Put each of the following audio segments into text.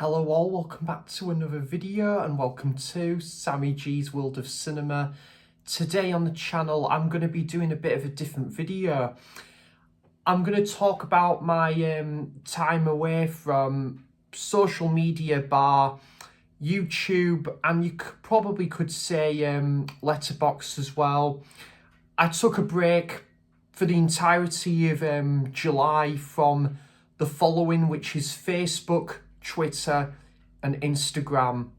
Hello all, welcome back to another video and welcome to Sammy G's World of Cinema. Today on the channel I'm going to be doing a bit of a different video. I'm going to talk about my time away from social media bar YouTube, and you probably could say Letterboxd as well. I took a break for the entirety of July from the following, which is Facebook, Twitter and Instagram.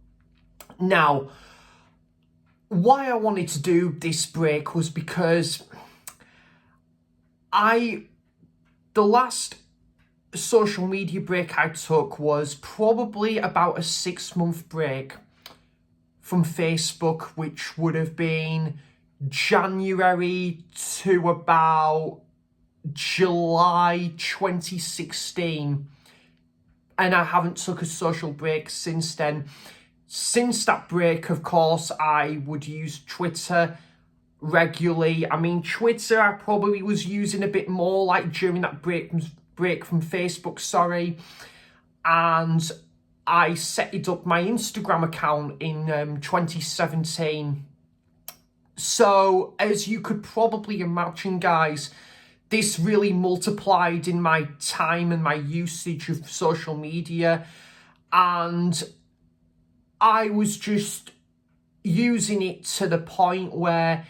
Now, why I wanted to do this break was because the last social media break I took was probably about a 6-month break from Facebook, which would have been January to about July 2016. And I haven't took a social break since then. Since that break, of course, I would use Twitter regularly. I mean, Twitter I probably was using a bit more like during that break from Facebook, sorry. And I set up my Instagram account in 2017. So, as you could probably imagine, guys, this really multiplied in my time and my usage of social media, and I was just using it to the point where,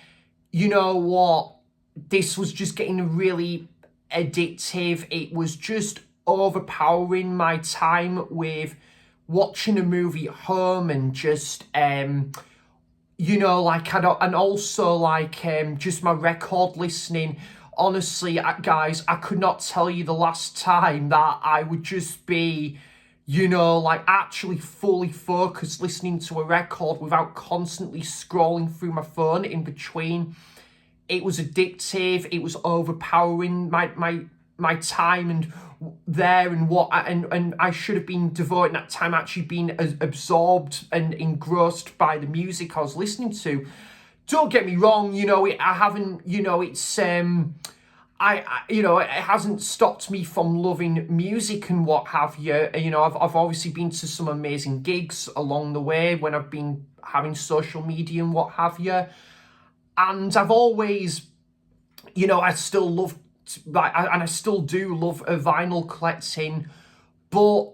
you know what, this was just getting really addictive. It was just overpowering my time with watching a movie at home and just you know, like and also like just my record listening. Honestly, guys, I could not tell you the last time that I would just be, you know, like actually fully focused listening to a record without constantly scrolling through my phone in between. It was addictive. It was overpowering my time and I should have been devoting that time actually being absorbed and engrossed by the music I was listening to. Don't get me wrong, you know, it hasn't stopped me from loving music and what have you. You know, I've obviously been to some amazing gigs along the way when I've been having social media and what have you. And I've always, you know, I still love, and I still do love vinyl collecting, but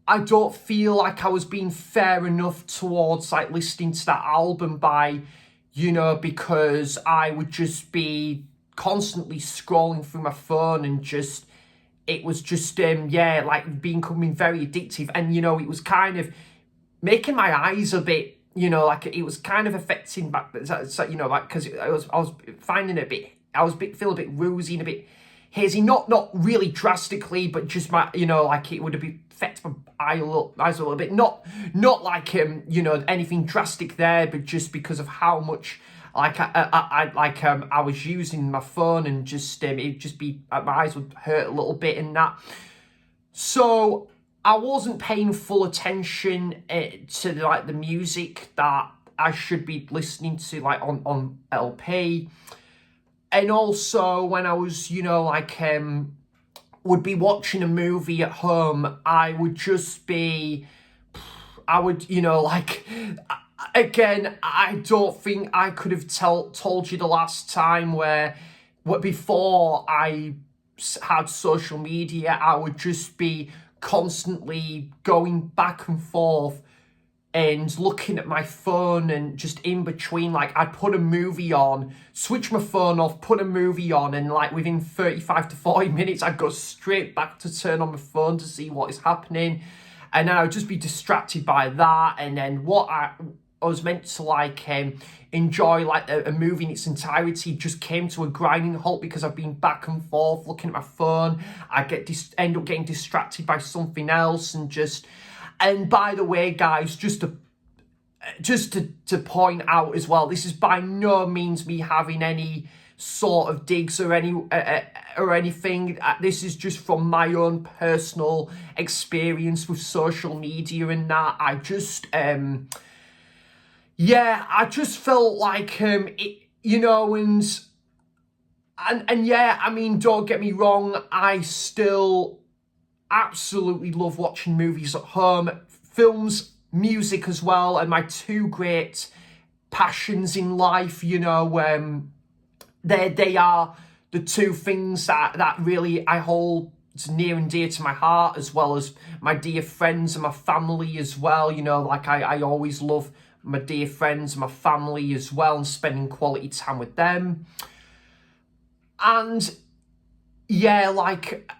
I don't feel like I was being fair enough towards like listening to that album by, you know, because I would just be constantly scrolling through my phone and just, it was just, like becoming very addictive. And, you know, it was kind of making my eyes a bit, you know, like it was kind of affecting back, you know, like, because I was finding it a bit, feel a bit woozy and a bit hazy, not really drastically, but just my, you know, like it would have affected my eyes a little bit, not like you know, anything drastic there, but just because of how much like I was using my phone, and just it'd just be, my eyes would hurt a little bit and that. So I wasn't paying full attention to like the music that I should be listening to, like on LP. And also when I was, you know, like would be watching a movie at home, I would just be, you know, like, again, I don't think I could have told you the last time where before I had social media, I would just be constantly going back and forth and looking at my phone, and just in between, like I'd put a movie on, switch my phone off, put a movie on, and like within 35 to 40 minutes I'd go straight back to turn on my phone to see what is happening, and then I'd just be distracted by that. And then what I was meant to like enjoy like a movie in its entirety just came to a grinding halt because I've been back and forth looking at my phone. I end up getting distracted by something else, and by the way, guys, just to point out as well, this is by no means me having any sort of digs or anything. This is just from my own personal experience with social media and that. I just I just felt like it, you know, and yeah, I mean, don't get me wrong, I still absolutely love watching movies at home. films, music as well, and my two great passions in life. You know, they are the two things that really I hold near and dear to my heart, as well as my dear friends and my family as well. You know, like I always love my dear friends and my family as well, and spending quality time with them. And yeah, like,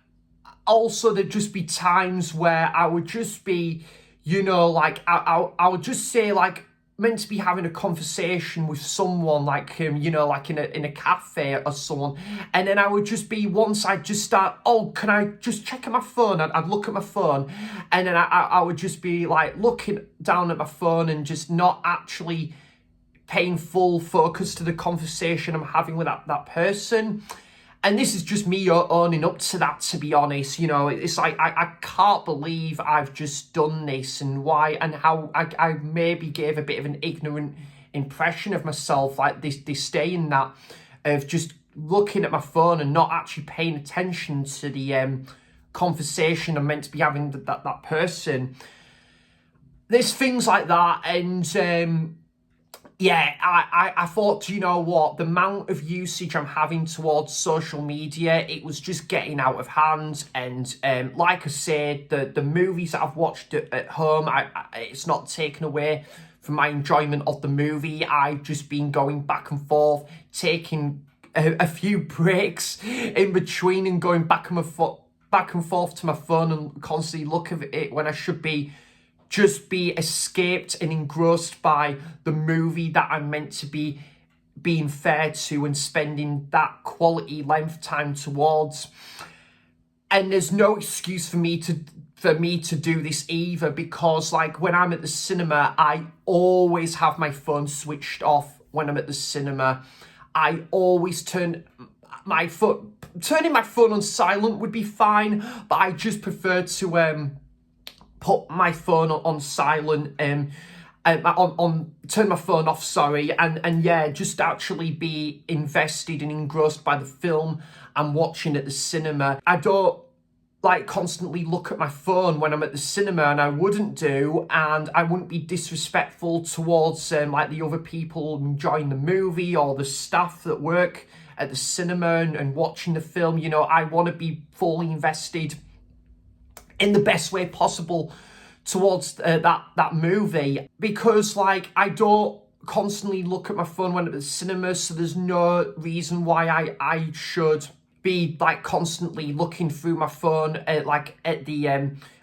also there'd just be times where I would just be, you know, like I would just say, like, meant to be having a conversation with someone, like, you know, like in a cafe or someone, and then I would just be, once I'd just start, oh, can I just check at my phone? I'd look at my phone, and then I would just be like looking down at my phone and just not actually paying full focus to the conversation I'm having with that person. And this is just me owning up to that, to be honest. You know, it's like, I can't believe I've just done this, and why, and how I maybe gave a bit of an ignorant impression of myself, like this day in that, of just looking at my phone and not actually paying attention to the conversation I'm meant to be having with that person. There's things like that, and yeah, I thought, you know what, the amount of usage I'm having towards social media, it was just getting out of hand. And like I said, the movies that I've watched at home, it's not taken away from my enjoyment of the movie. I've just been going back and forth, taking a few breaks in between, and going back and forth to my phone and constantly look at it, when I should be just be escaped and engrossed by the movie that I'm meant to be being fair to and spending that quality length time towards. And there's no excuse for me to do this either, because, like, when I'm at the cinema, I always have my phone switched off. When I'm at the cinema, I always turning my phone on silent would be fine, but I just prefer to put my phone on silent, turn my phone off, sorry, and yeah, just actually be invested and engrossed by the film I'm watching at the cinema. I don't like constantly look at my phone when I'm at the cinema, and I wouldn't do, and I wouldn't be disrespectful towards like the other people enjoying the movie or the staff that work at the cinema and watching the film. You know, I want to be fully invested in the best way possible towards that movie, because, like, I don't constantly look at my phone when I'm at the cinema, so there's no reason why I should be like constantly looking through my phone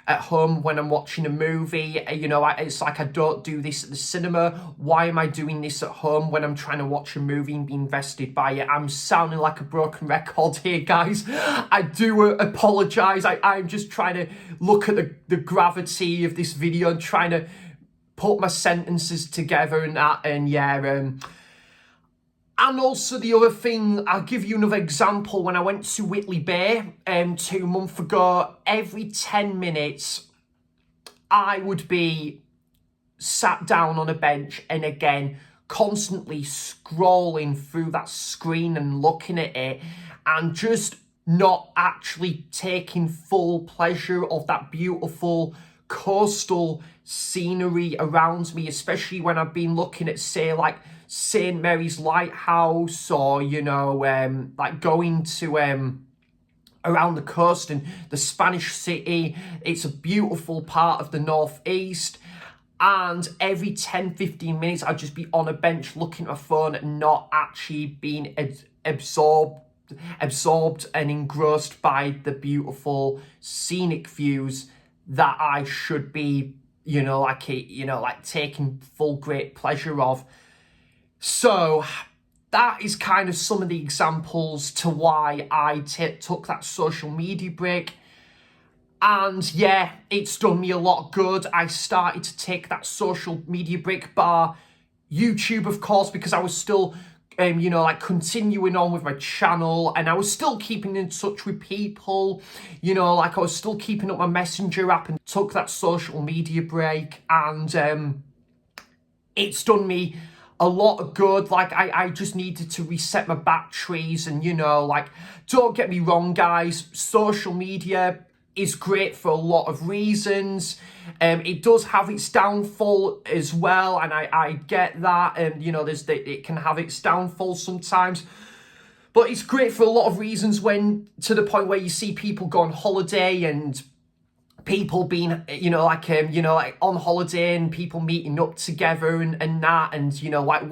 at home when I'm watching a movie. You know, it's like, I don't do this at the cinema. Why am I doing this at home when I'm trying to watch a movie and be invested by it? I'm sounding like a broken record here, guys. I do apologise. I'm just trying to look at the gravity of this video and trying to put my sentences together and that, and yeah. And also the other thing, I'll give you another example. When I went to Whitley Bay 2 months ago, every 10 minutes, I would be sat down on a bench and again, constantly scrolling through that screen and looking at it, and just not actually taking full pleasure of that beautiful coastal scenery around me, especially when I've been looking at, say, like St. Mary's Lighthouse, or, you know, like going to around the coast and the Spanish City. It's a beautiful part of the northeast, and every 10-15 minutes I'd just be on a bench looking at my phone and not actually being absorbed and engrossed by the beautiful scenic views that I should be, you know, like taking full great pleasure of. So that is kind of some of the examples to why I took that social media break. And yeah, it's done me a lot of good. I started to take that social media break, bar YouTube, of course, because I was still, you know, like continuing on with my channel, and I was still keeping in touch with people, you know, like I was still keeping up my Messenger app, and took that social media break, and it's done me a lot of good. Like, I just needed to reset my batteries, and, you know, like, don't get me wrong, guys, social media, is great for a lot of reasons. It does have its downfall as well, and I get that. And you know, it can have its downfall sometimes. But it's great for a lot of reasons, when to the point where you see people go on holiday and people being, like on holiday and people meeting up together and that, and like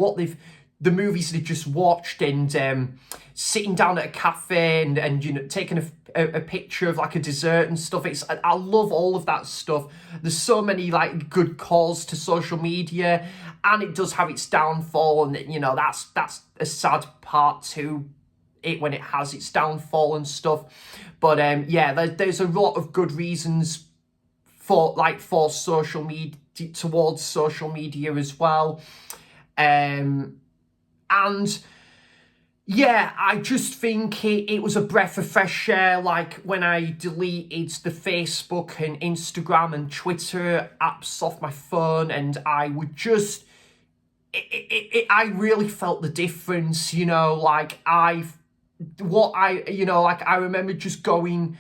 the movies they've just watched, and sitting down at a cafe and taking a picture of like a dessert and stuff. I love all of that stuff. There's so many like good calls to social media, and it does have its downfall, and that's a sad part to it when it has its downfall and stuff. But there's a lot of good reasons for social media, towards social media as well. And yeah, I just think it was a breath of fresh air. Like when I deleted the Facebook and Instagram and Twitter apps off my phone, and I would just, I really felt the difference, I remember just going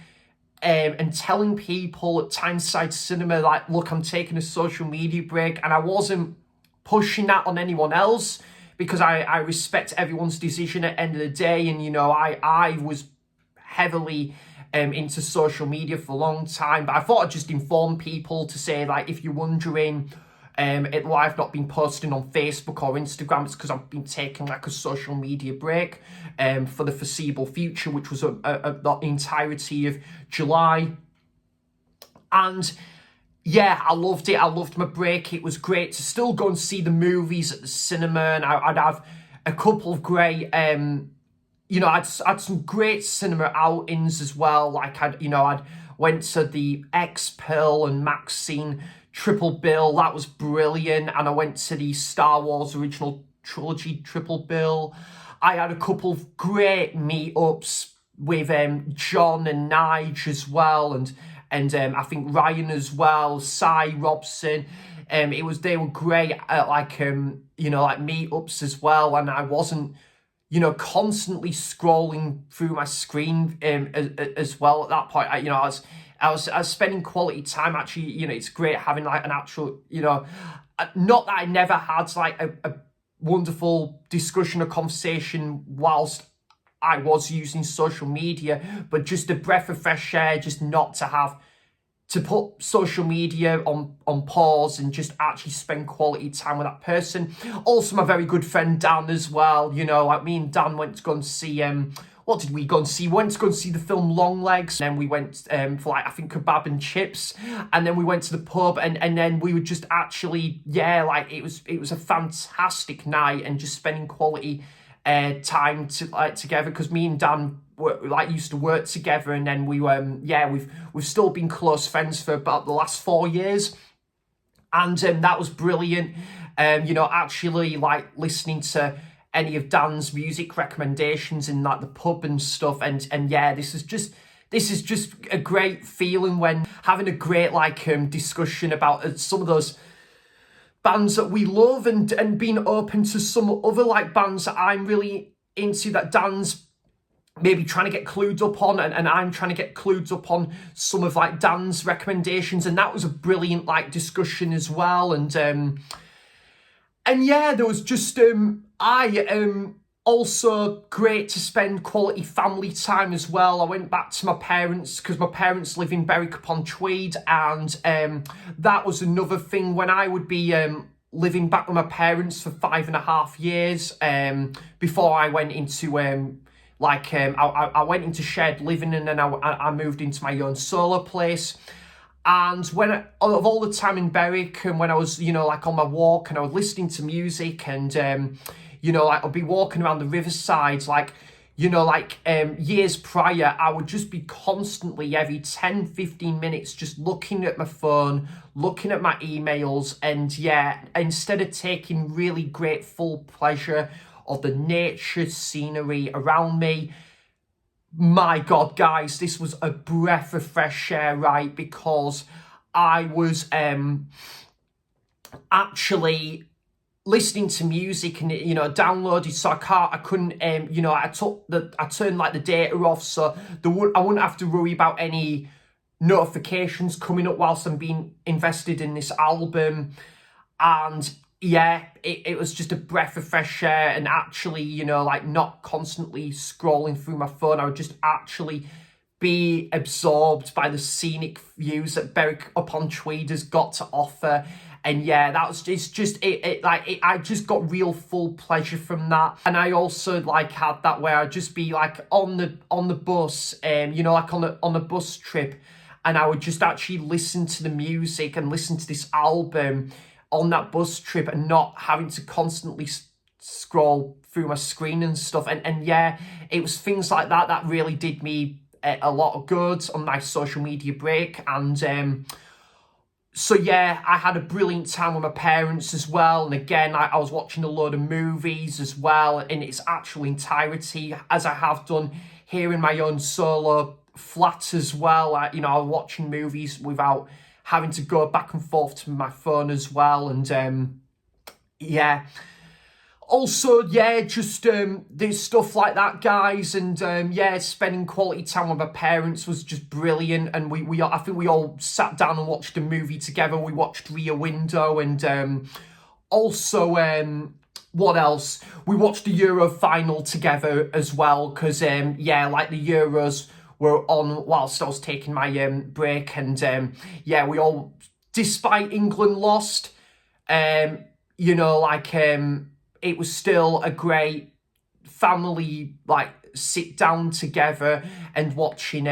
and telling people at Tyneside Cinema, like, look, I'm taking a social media break, and I wasn't pushing that on anyone else, because I respect everyone's decision at the end of the day. And I was heavily into social media for a long time, but I thought I'd just inform people to say, like, if you're wondering why I've not been posting on Facebook or Instagram, it's because I've been taking like a social media break for the foreseeable future, which was the entirety of July. And yeah, I loved it. I loved my break. It was great to still go and see the movies at the cinema, and I'd have a couple of great I'd had some great cinema outings as well. Like I'd went to the X-Pill and Maxine triple bill. That was brilliant. And I went to the Star Wars original trilogy triple bill. I had a couple of great meetups with John and Nige as well, and I think Ryan as well, Cy Robson. They were great at like meetups as well, and I wasn't constantly scrolling through my screen as well at that point. I was spending quality time. Actually, it's great having like an actual, not that I never had like a wonderful discussion or conversation whilst I was using social media, but just a breath of fresh air, just not to have to put social media on pause and just actually spend quality time with that person. Also, my very good friend Dan as well. Like me and Dan went to go and see what did we go and see? We went to go and see the film Longlegs. And then we went for like, I think, kebab and chips. And then we went to the pub, and then we were just actually, it was a fantastic night, and just spending quality time together, because me and Dan used to work together, and then we've still been close friends for about the last 4 years. And that was brilliant. Actually like listening to any of Dan's music recommendations in like the pub and stuff, and this is just a great feeling when having a great discussion about some of those bands that we love, and being open to some other like bands that I'm really into, that Dan's maybe trying to get clued up on, and I'm trying to get clued up on some of like Dan's recommendations. And that was a brilliant like discussion as well. And there was just also great to spend quality family time as well. I went back to my parents, because my parents live in Berwick-upon-Tweed, and that was another thing. When I would be living back with my parents for 5.5 years before I went into I went into shared living, and then I moved into my own solo place. And of all the time in Berwick, and when I was on my walk, and I was listening to music, and I'd be walking around the riverside, years prior, I would just be constantly every 10-15 minutes just looking at my phone, looking at my emails, and instead of taking really great full pleasure of the nature scenery around me. My God, guys, this was a breath of fresh air, right? Because I was actually listening to music, and downloaded, so I couldn't I turned like the data off, so I wouldn't have to worry about any notifications coming up whilst I'm being invested in this album. And yeah, it was just a breath of fresh air, and actually, you know, like not constantly scrolling through my phone. I would just actually be absorbed by the scenic views that Berwick upon Tweed has got to offer. And yeah, I just got real full pleasure from that. And I also like had that where I'd just be like on the bus, you know, like on a bus trip, and I would just actually listen to the music and listen to this album on that bus trip, and not having to constantly scroll through my screen and stuff. And yeah, it was things like that that really did me a lot of good on my social media break. And so yeah, I had a brilliant time with my parents as well. And again, I was watching a load of movies as well in its actual entirety, as I have done here in my own solo flat as well. You know, I was watching movies without having to go back and forth to my phone as well. And yeah. Also, yeah, just there's stuff like that, guys, and yeah, spending quality time with my parents was just brilliant. And I think we all sat down and watched a movie together. We watched Rear Window, and also what else? We watched the Euro final together as well, because yeah, like the Euros were on whilst I was taking my break, and yeah, we all, despite England lost, you know, like it was still a great family, like, sit down together and watching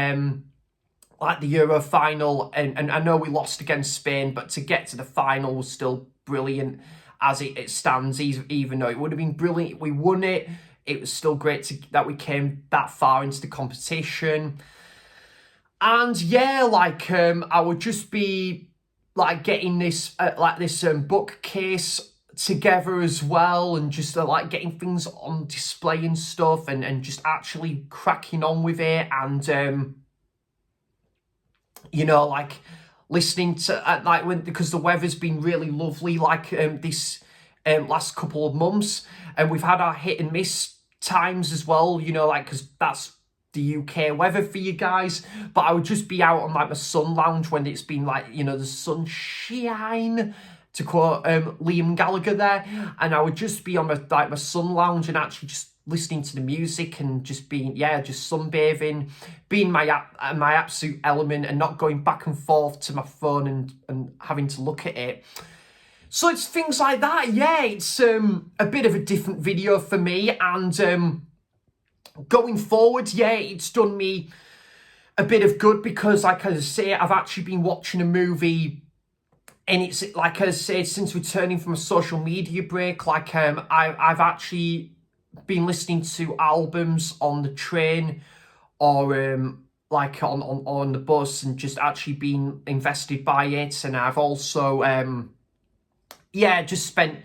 like the Euro final. And I know we lost against Spain, but to get to the final was still brilliant as it stands. Even though it would have been brilliant if we won it, it was still great that we came that far into the competition. And yeah, like I would just be like getting this bookcase together as well, and just like getting things on display and stuff, and just actually cracking on with it. And you know, like listening to like because the weather's been really lovely, like this last couple of months, and we've had our hit and miss times as well, you know, like, because that's the UK weather for you guys. But I would just be out on like my sun lounge when it's been like, you know, the sunshine, to quote Liam Gallagher there, and I would just be on my sun lounge and actually just listening to the music and just being, yeah, just sunbathing, being my absolute element, and not going back and forth to my phone and having to look at it. So it's things like that. Yeah, it's a bit of a different video for me, and going forward, yeah, it's done me a bit of good, because like I say, I've actually been watching a movie. And it's like I said, since returning from a social media break, like I've actually been listening to albums on the train, or like on the bus, and just actually been invested by it. And I've also yeah, just spent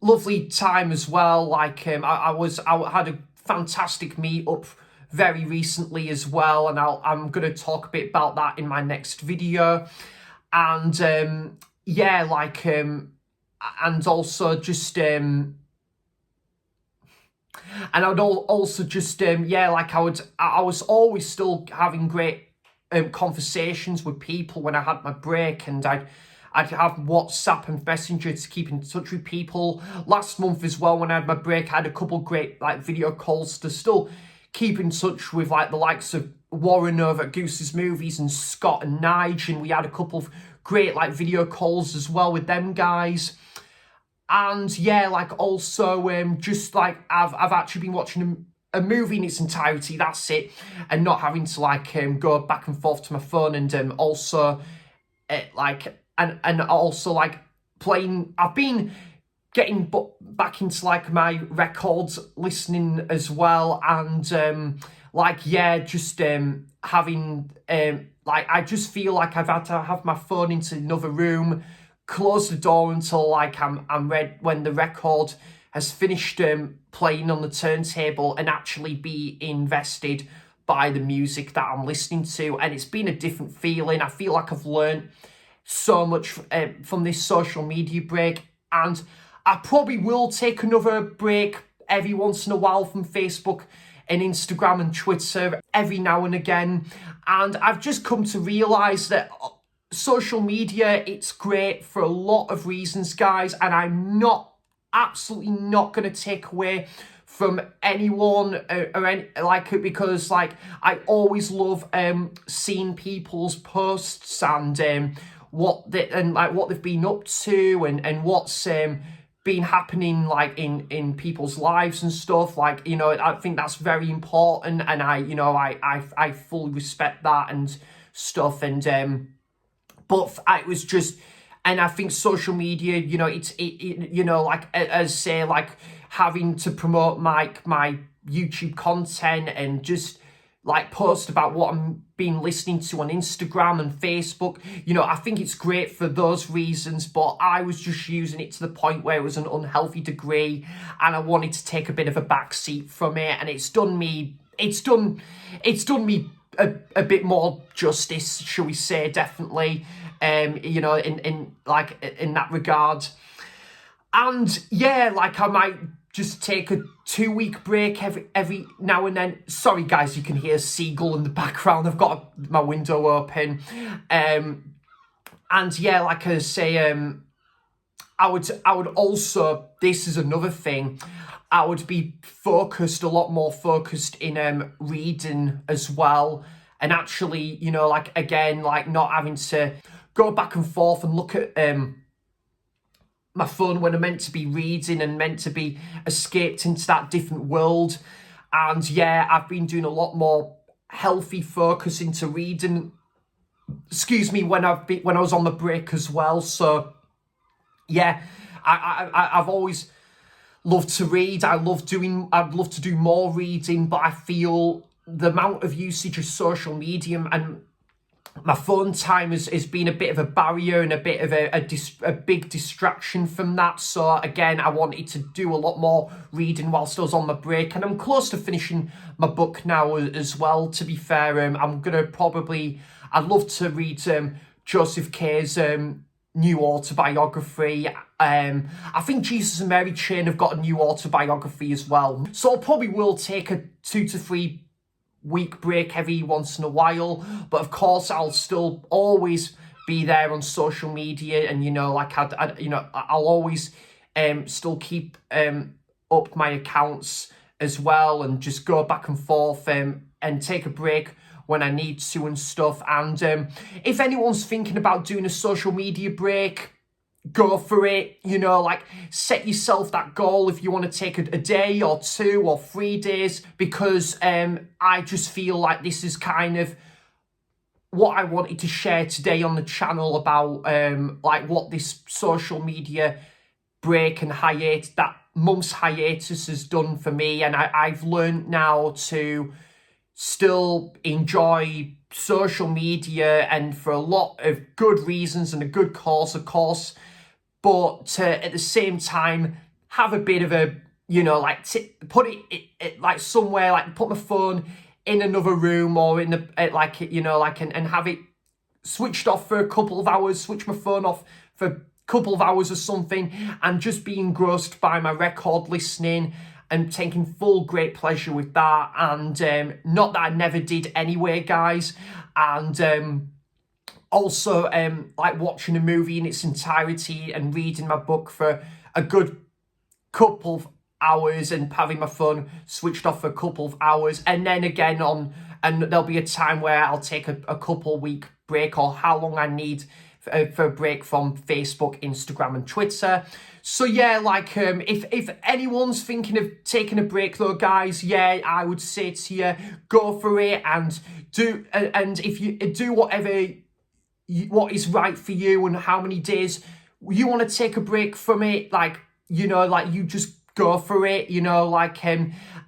lovely time as well. Like I had a fantastic meetup very recently as well, and I'm gonna talk a bit about that in my next video. And yeah, like and also just and I'd also just yeah, like I was always still having great conversations with people when I had my break, and I'd have WhatsApp and Messenger to keep in touch with people. Last month as well, when I had my break, I had a couple great like video calls to still keep in touch with, like the likes of Warren over at Goose's Movies, and Scott and Nige, and we had a couple of great like video calls as well with them guys. And yeah, like also just like I've actually been watching a movie in its entirety, that's it, and not having to like go back and forth to my phone. And also like and also like playing, I've been getting back into like my records listening as well. And like yeah, just having like I just feel like I've had to have my phone into another room, close the door until like I'm ready when the record has finished playing on the turntable, and actually be invested by the music that I'm listening to. And it's been a different feeling. I feel like I've learned so much from this social media break, and I probably will take another break every once in a while from Facebook and Instagram and Twitter every now and again. And I've just come to realise that social media, it's great for a lot of reasons, guys, and I'm absolutely not going to take away from anyone or any, because I always love seeing people's posts and what they've been up to and what's been happening in people's lives and stuff. I think that's very important, and I fully respect that and stuff. And but it was just, and I think social media, as say, having to promote my YouTube content and just post about what I'm been listening to on Instagram and Facebook. I think it's great for those reasons, but I was just using it to the point where it was an unhealthy degree, and I wanted to take a bit of a backseat from it, and it's done me a bit more justice, shall we say, definitely. In that regard. And yeah, I might just take a 2-week break every now and then. Sorry guys, you can hear a seagull in the background. I've got my window open. And yeah, like I say, I would also, this is another thing, I would be a lot more focused in reading as well. And actually, again, not having to go back and forth and look at my phone when I'm meant to be reading and meant to be escaped into that different world. And yeah, I've been doing a lot more healthy focus into reading. Excuse me, when I was on the break as well. So yeah, I've always loved to read. I'd love to do more reading, but I feel the amount of usage of social media and my phone time has been a bit of a barrier and a bit of a big distraction from that. So again, I wanted to do a lot more reading whilst I was on my break, and I'm close to finishing my book now as well, to be fair. I'd love to read Joseph K's new autobiography. I think Jesus and Mary Chain have got a new autobiography as well. So I probably will take a 2 to 3 week break every once in a while, but of course I'll still always be there on social media, and I'll always still keep up my accounts as well, and just go back and forth and take a break when I need to and stuff. And if anyone's thinking about doing a social media break, go for it. Set yourself that goal if you want to take a day or 2 or 3 days, because I just feel like this is kind of what I wanted to share today on the channel about what this social media break and that month's hiatus has done for me. And I've learned now to still enjoy social media, and for a lot of good reasons and a good cause, of course, but to, at the same time, have a bit of a, put it somewhere, put my phone in another room or in the, and have it switched off for a couple of hours, switch my phone off for a couple of hours or something, and just be engrossed by my record listening and taking full great pleasure with that. And not that I never did anyway, guys. And also, watching a movie in its entirety and reading my book for a good couple of hours and having my phone switched off for a couple of hours. And then again and there'll be a time where I'll take a couple week break, or how long I need for a break from Facebook, Instagram and Twitter. So yeah, if anyone's thinking of taking a break though, guys, yeah, I would say to you, go for it, and if you do what is right for you and how many days you want to take a break from it, you just go for it.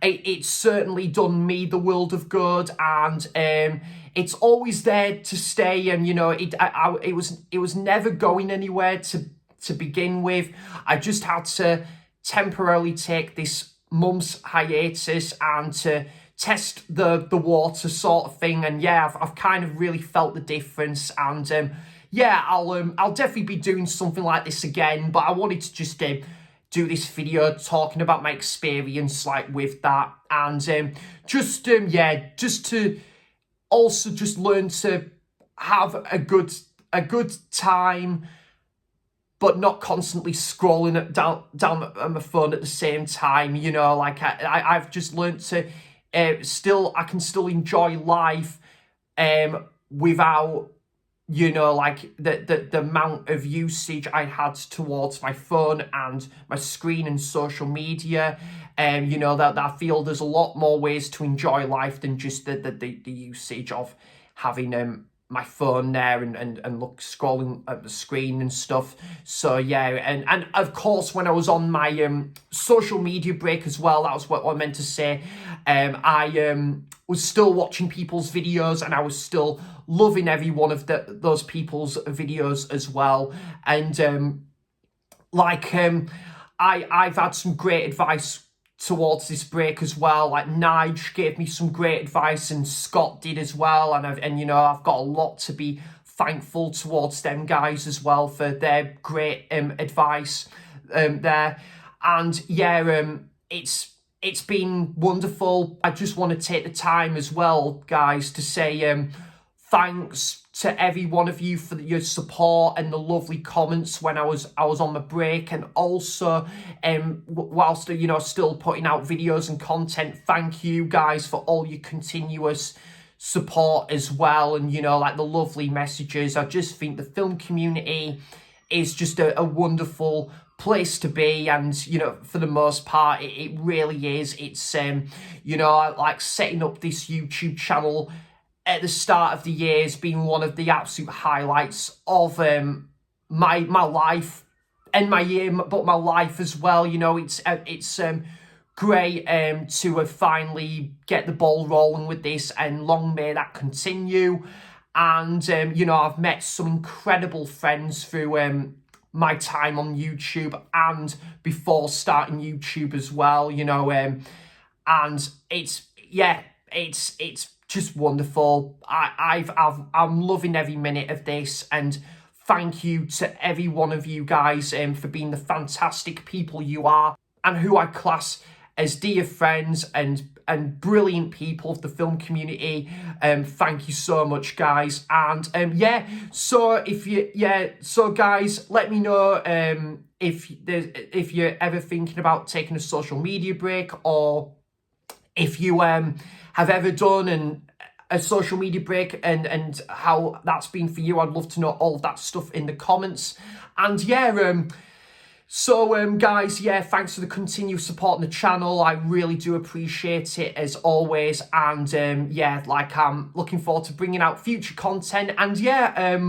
It's certainly done me the world of good, and it's always there to stay. And it was never going anywhere to begin with. I just had to temporarily take this month's hiatus and to test the water, sort of thing. And yeah, I've kind of really felt the difference. And yeah, I'll definitely be doing something like this again, but I wanted to just do this video talking about my experience like with that, and just to also just learn to have a good time, but not constantly scrolling down at my phone at the same time. You know, like I've just learned to I can still enjoy life without, you know, like the amount of usage I had towards my phone and my screen and social media. You know, that I feel there's a lot more ways to enjoy life than just the usage of having my phone there and look scrolling at the screen and stuff. So yeah, and of course when I was on my social media break as well, that was what I meant to say. I was still watching people's videos, and I was still loving every one of those people's videos as well. And I've had some great advice towards this break as well. Like Nige gave me some great advice, and Scott did as well, and you know, I've got a lot to be thankful towards them guys as well for their great advice there. And yeah, it's been wonderful. I just want to take the time as well, guys, to say thanks to every one of you for your support and the lovely comments when I was on my break, and also whilst, you know, still putting out videos and content. Thank you guys for all your continuous support as well, and you know, like the lovely messages. I just think the film community is just a wonderful place to be, and you know, for the most part it really is. It's you know, like setting up this YouTube channel at the start of the year has been one of the absolute highlights of my life and my year, but my life as well. You know, it's great to have finally get the ball rolling with this, and long may that continue. And you know, I've met some incredible friends through my time on YouTube and before starting YouTube as well. You know, and it's just wonderful. I'm loving every minute of this, and thank you to every one of you guys for being the fantastic people you are, and who I class as dear friends and brilliant people of the film community. Thank you so much, guys. And so guys, let me know if you're ever thinking about taking a social media break, or if you have ever done a social media break, and how that's been for you. I'd love to know all of that stuff in the comments. And yeah, guys, yeah, thanks for the continued support on the channel. I really do appreciate it as always. And yeah, like I'm looking forward to bringing out future content. And yeah,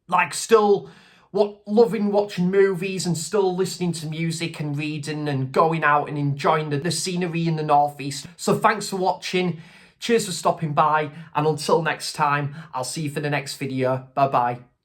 like still loving watching movies, and still listening to music and reading and going out and enjoying the scenery in the northeast. So thanks for watching. Cheers for stopping by, and until next time, I'll see you for the next video. Bye bye.